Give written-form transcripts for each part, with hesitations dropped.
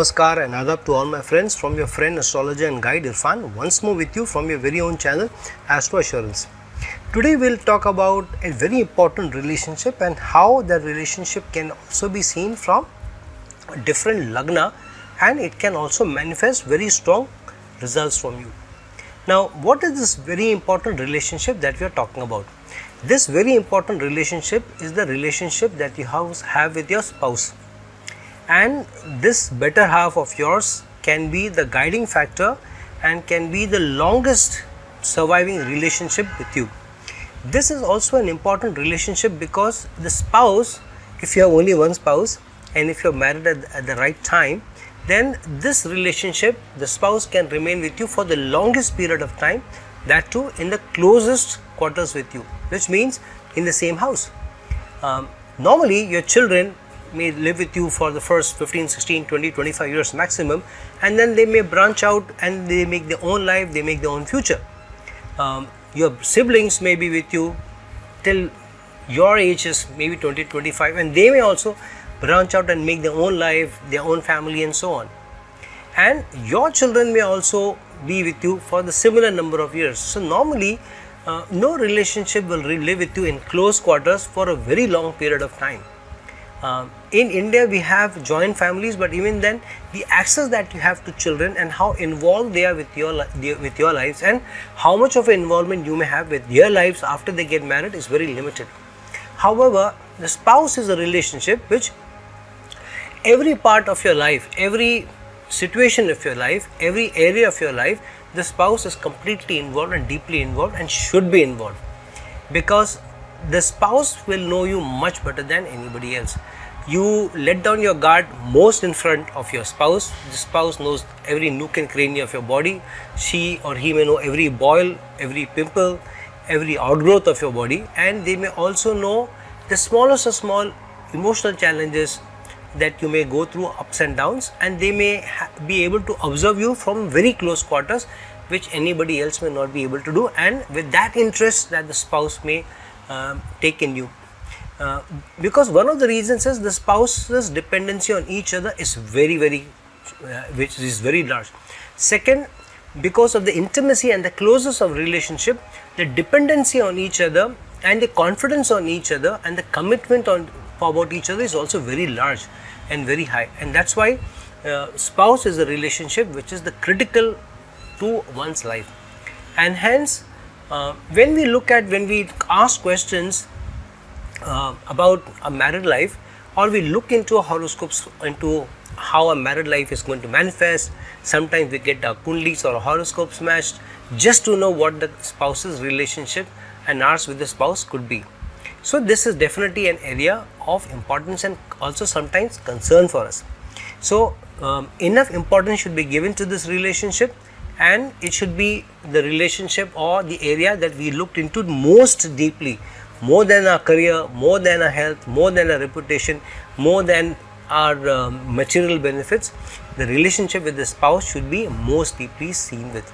Namaskar and Adab to all my friends from your friend astrologer and guide Irfan, once more with you from your very own channel Astro Assurance. Today we'll talk about a very important relationship and how the relationship can also be seen from different lagna, and it can also manifest very strong results from you. Now, what is this very important relationship that we are talking about? This very important relationship is the relationship that you have with your spouse. And this better half of yours can be the guiding factor and can be the longest surviving relationship with you. This is also an important relationship because the spouse, if you have only one spouse and if you are married at the right time, then this relationship, the spouse can remain with you for the longest period of time, that too in the closest quarters with you, which means in the same house. Normally your children may live with you for the first 15, 16, 20, 25 years maximum, and then they may branch out and they make their own life, they make their own future. Your siblings may be with you till your age is maybe 20, 25, and they may also branch out and make their own life, their own family and so on. And your children may also be with you for the similar number of years. So normally no relationship will live with you in close quarters for a very long period of time. In India we have joint families, but even then the access that you have to children and how involved they are with your lives and how much of involvement you may have with their lives after they get married is very limited. However, the spouse is a relationship which every part of your life, every situation of your life, every area of your life, the spouse is completely involved and deeply involved and should be involved, because the spouse will know you much better than anybody else. You let down your guard most in front of your spouse. The spouse knows every nook and cranny of your body. She or he may know every boil, every pimple, every outgrowth of your body, and they may also know the smallest of small emotional challenges that you may go through, ups and downs, and they may be able to observe you from very close quarters, which anybody else may not be able to do, and with that interest that the spouse may take in you. Because one of the reasons is the spouse's dependency on each other is very large. Second, because of the intimacy and the closeness of relationship, the dependency on each other and the confidence on each other and the commitment about each other is also very large and very high, and that's why spouse is a relationship which is the critical to one's life. And hence when we ask questions about a married life, or we look into horoscopes, into how a married life is going to manifest, sometimes we get our kundlis or horoscopes matched just to know what the spouse's relationship and ours with the spouse could be. So this is definitely an area of importance and also sometimes concern for us. So enough importance should be given to this relationship, and it should be the relationship or the area that we looked into most deeply, more than our career, more than our health, more than our reputation, more than our material benefits. The relationship with the spouse should be most deeply seen with.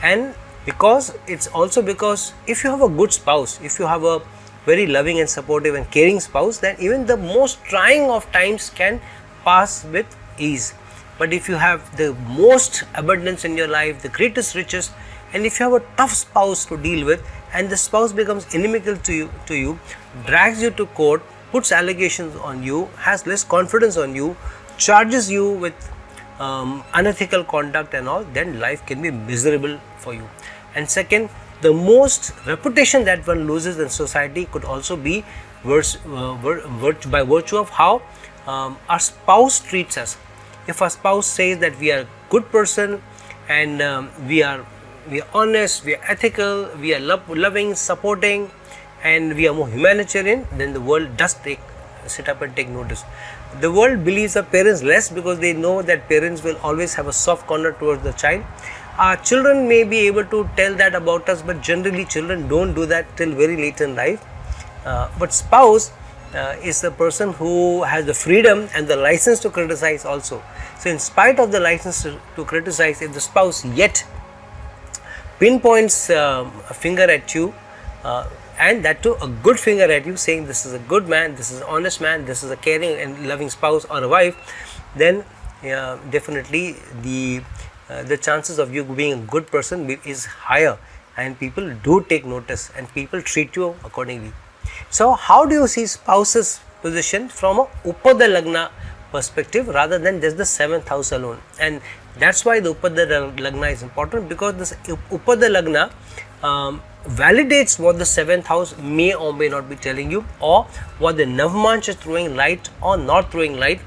And because if you have a good spouse, if you have a very loving and supportive and caring spouse, then even the most trying of times can pass with ease. But if you have the most abundance in your life, the greatest riches, and if you have a tough spouse to deal with, and the spouse becomes inimical to you, drags you to court, puts allegations on you, has less confidence on you, charges you with unethical conduct and all, then life can be miserable for you. And second, the most reputation that one loses in society could also be by virtue of how our spouse treats us. If our spouse says that we are a good person and we are honest, we are ethical, we are loving, supporting, and we are more humanitarian, then the world does sit up and take notice. The world believes the parents less because they know that parents will always have a soft corner towards the child. Our children may be able to tell that about us, but generally children don't do that till very late in life. But spouse is the person who has the freedom and the license to criticize also. So in spite of the license to criticize, if the spouse yet pinpoints a finger at you, and that too a good finger at you, saying this is a good man, this is an honest man, this is a caring and loving spouse or a wife, then definitely the chances of you being a good person is higher, and people do take notice and people treat you accordingly. So how do you see spouse's position from a Uppada lagna perspective rather than just the 7th house alone? And that's why the Uppada lagna is important, because this Uppada lagna validates what the 7th house may or may not be telling you, or what the Navmanch is throwing light or not throwing light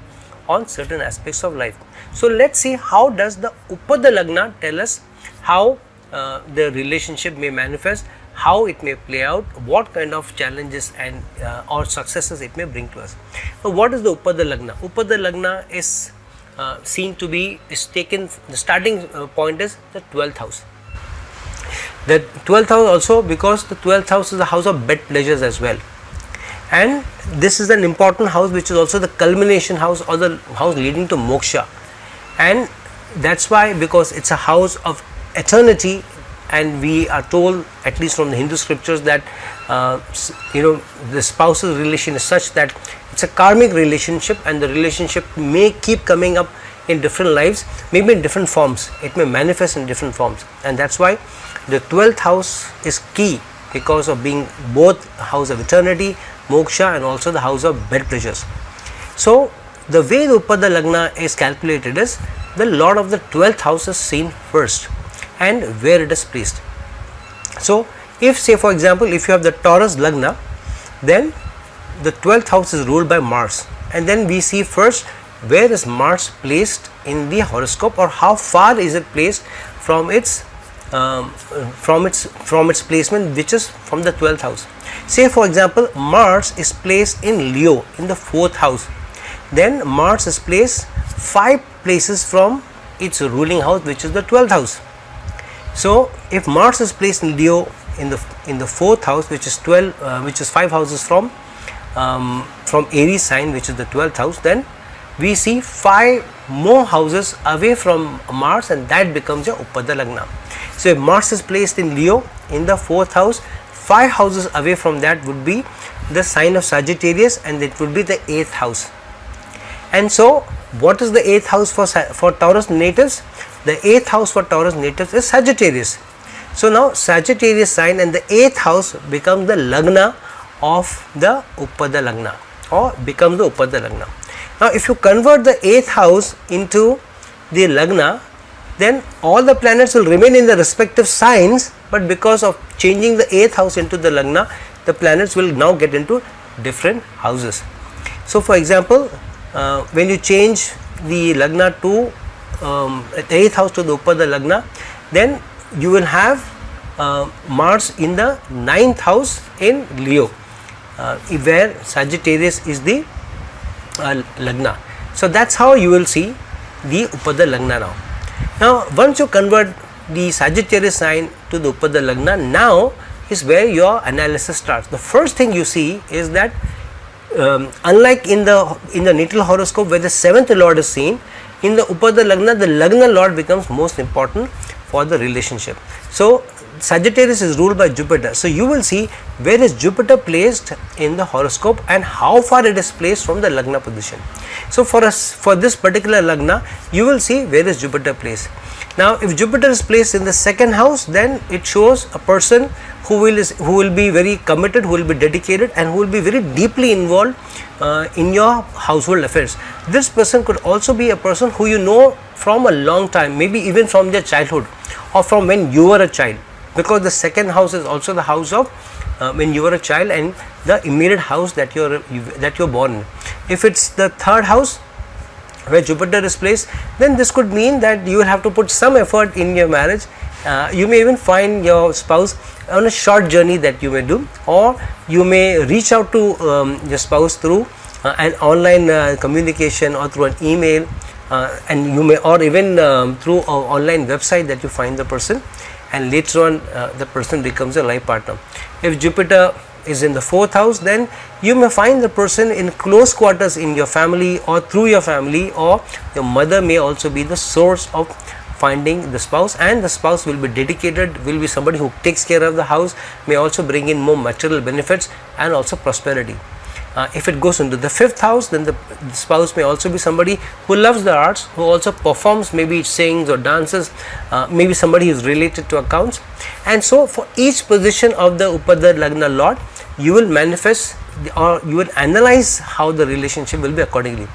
on certain aspects of life. So let's see, how does the Uppada lagna tell us how the relationship may manifest, how it may play out, what kind of challenges and or successes it may bring to us. So what is the Uppada lagna? Uppada lagna is seen to be, the starting point is the 12th house. The 12th house also, because the 12th house is the house of bed pleasures as well, and this is an important house which is also the culmination house or the house leading to moksha, and that's why, because it's a house of eternity, and we are told, at least from the Hindu scriptures, that the spousal relation is such that it's a karmic relationship, and the relationship may keep coming up in different lives, maybe in different forms, it may manifest in different forms, and that's why the 12th house is key, because of being both house of eternity, moksha, and also the house of bed pleasures. So the way the Uppada lagna is calculated is, the lord of the 12th house is seen first and where it is placed. So if, say for example, if you have the Taurus lagna, then the 12th house is ruled by Mars, and then we see first where is Mars placed in the horoscope, or how far is it placed from its placement, which is from the 12th house. Say for example, Mars is placed in Leo in the 4th house, then Mars is placed 5 places from its ruling house, which is the 12th house. So if Mars is placed in Leo in the 4th house, which is 5 houses from Aries sign, which is the 12th house, then we see 5 more houses away from Mars, and that becomes your Uppada lagna. So if Mars is placed in Leo in the 4th house, 5 houses away from that would be the sign of Sagittarius, and it would be the 8th house. And so what is the 8th house for Taurus natives? The 8th house for Taurus natives is Sagittarius. So now Sagittarius sign and the 8th house becomes the lagna of the Uppada lagna, or becomes the Uppada lagna. Now if you convert the 8th house into the lagna, then all the planets will remain in the respective signs, but because of changing the 8th house into the lagna, the planets will now get into different houses. So for example, when you change the lagna to 8th house to the Uppada lagna, then you will have Mars in the 9th house in Leo, where Sagittarius is the lagna. So that's how you will see the Uppada lagna now. Now once you convert the Sagittarius sign to the Uppada lagna, now is where your analysis starts. The first thing you see is that unlike in the natal horoscope where the 7th lord is seen, in the Uppada lagna, the lagna lord becomes most important for the relationship. So Sagittarius is ruled by Jupiter. So you will see where is Jupiter placed in the horoscope and how far it is placed from the lagna position. So for this particular lagna, you will see where is Jupiter placed. Now if Jupiter is placed in the 2nd house, then it shows a person who will be very committed, who will be dedicated, and who will be very deeply involved in your household affairs. This person could also be a person who you know from a long time, maybe even from their childhood or from when you were a child, because the 2nd house is also the house of when you were a child and the immediate house that you're born in. If it's the 3rd house where Jupiter is placed, then this could mean that you will have to put some effort in your marriage. You may even find your spouse on a short journey that you may do, or you may reach out to your spouse through an online communication or through an email, and you may, or even through an online website that you find the person, and later on the person becomes a life partner. If Jupiter is in the 4th house, then you may find the person in close quarters in your family or through your family, or your mother may also be the source of finding the spouse, and the spouse will be dedicated, will be somebody who takes care of the house, may also bring in more material benefits and also prosperity. If it goes into the 5th house, then the spouse may also be somebody who loves the arts, who also performs, maybe sings or dances, maybe somebody who is related to accounts. And so for each position of the Uppada lagna lord, you will manifest or you will analyze how the relationship will be accordingly.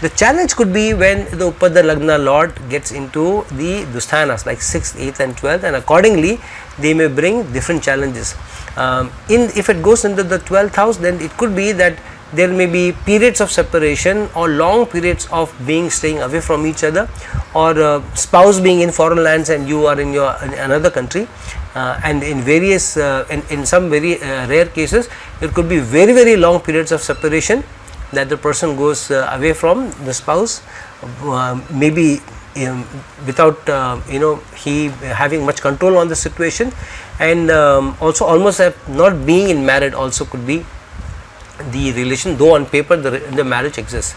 The challenge could be when the Uppada lagna lord gets into the dusthanas like 6th, 8th and 12th, and accordingly they may bring different challenges. If it goes into the 12th house, then it could be that there may be periods of separation or long periods of staying away from each other, or spouse being in foreign lands and you are in another country, and in various in some very rare cases it could be very long periods of separation that the person goes away from the spouse, maybe without he having much control on the situation, and also almost not being in marriage also could be the relation, though on paper the marriage exists.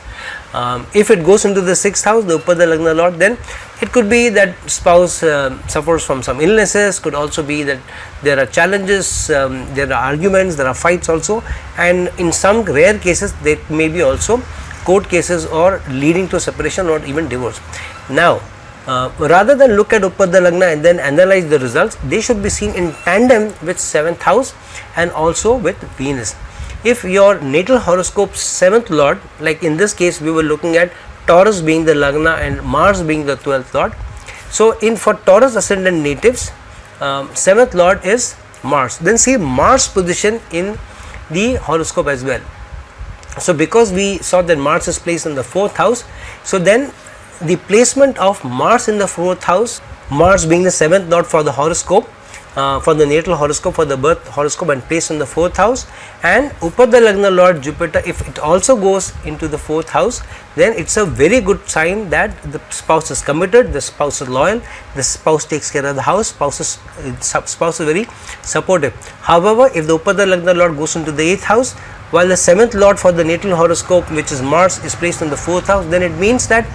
If it goes into the 6th house, the Uppada lagna lord, then it could be that spouse suffers from some illnesses, could also be that there are challenges, there are arguments, there are fights also, and in some rare cases there may be also court cases or leading to separation or even divorce. Now rather than look at Uppada lagna and then analyze the results, they should be seen in tandem with 7th house and also with Venus. If your natal horoscope 7th lord, like in this case we were looking at Taurus being the lagna and Mars being the 12th lord. So for Taurus ascendant natives, 7th lord is Mars. Then see Mars position in the horoscope as well. So because we saw that Mars is placed in the 4th house, so then the placement of Mars in the 4th house, Mars being the 7th lord for the horoscope, for the natal horoscope, for the birth horoscope, and placed in the 4th house, and Uppada lagna lord Jupiter, if it also goes into the 4th house, then it's a very good sign that the spouse is committed, the spouse is loyal, the spouse takes care of the house, spouse is very supportive. However, if the Uppada lagna lord goes into the 8th house, while the 7th lord for the natal horoscope, which is Mars, is placed in the 4th house, then it means that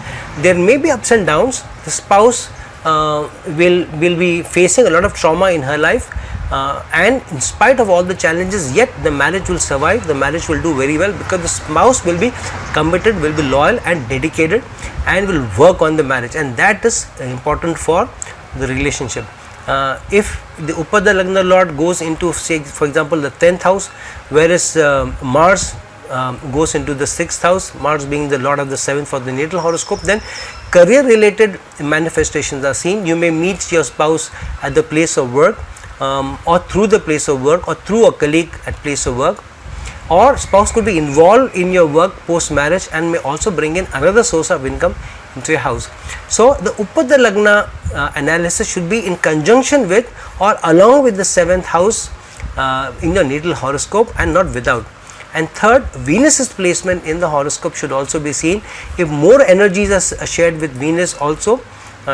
there may be ups and downs. The spouse will be facing a lot of trauma in her life, and in spite of all the challenges, yet the marriage will survive, the marriage will do very well, because the spouse will be committed, will be loyal and dedicated, and will work on the marriage, and that is important for the relationship. If the Uppada lagna lord goes into, say for example, the 10th house, whereas Mars goes into the 6th house, Mars being the lord of the 7th for the natal horoscope, then career related manifestations are seen. You may meet your spouse at the place of work, or through the place of work, or through a colleague at place of work, or spouse could be involved in your work post marriage and may also bring in another source of income into your house. So the Uppada lagna analysis should be in conjunction with or along with the 7th house in your natal horoscope, and not without. And third, Venus's placement in the horoscope should also be seen. If more energies are shared with Venus also,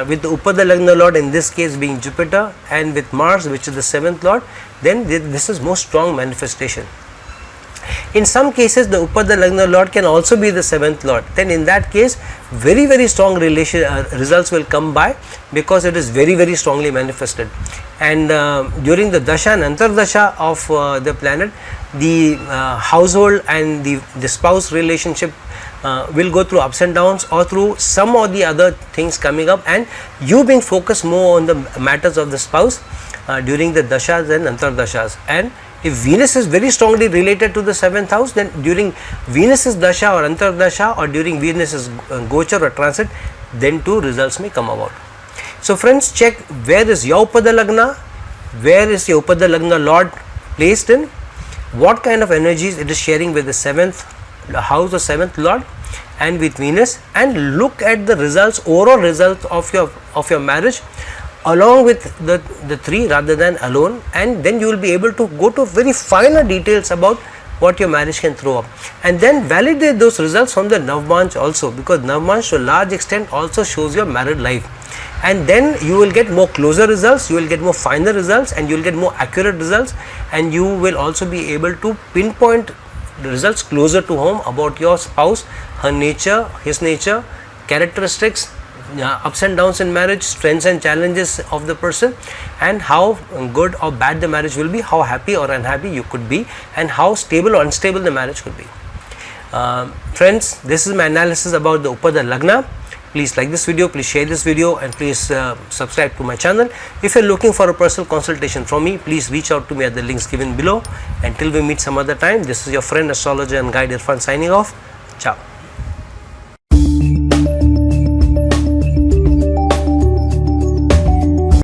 with the Uppada lagna lord in this case being Jupiter, and with Mars, which is the 7th lord, then this is more strong manifestation. In some cases, the Uppada lagna lord can also be the 7th lord. Then in that case, very strong results will come by, because it is very strongly manifested. And during the dasha and antardasha of the planet, the household and the spouse relationship will go through ups and downs, or through some or the other things coming up, and you being focused more on the matters of the spouse during the dashas and antardashas. And if Venus is very strongly related to the 7th house, then during Venus's dasha or antardasha, or during Venus's gochar or transit, then too results may come about. So friends, check where is your Uppada lagna, where is your Uppada lagna lord placed in, what kind of energies it is sharing with the 7th house or 7th lord and with Venus, and look at the results, overall results of your marriage along with the three rather than alone, and then you will be able to go to very finer details about what your marriage can throw up, and then validate those results from the Navmanch also, because Navmanch to a large extent also shows your married life, and then you will get more closer results, you will get more finer results, and you will get more accurate results, and you will also be able to pinpoint the results closer to home about your spouse, her nature, his nature, characteristics, ups and downs in marriage, strengths and challenges of the person, and how good or bad the marriage will be, how happy or unhappy you could be, and how stable or unstable the marriage could be. Friends, this is my analysis about the Uppada lagna. Please like this video, please share this video, and please subscribe to my channel. If you are looking for a personal consultation from me, please reach out to me at the links given below. Until we meet some other time, this is your friend, astrologer and guide Irfan signing off. Ciao.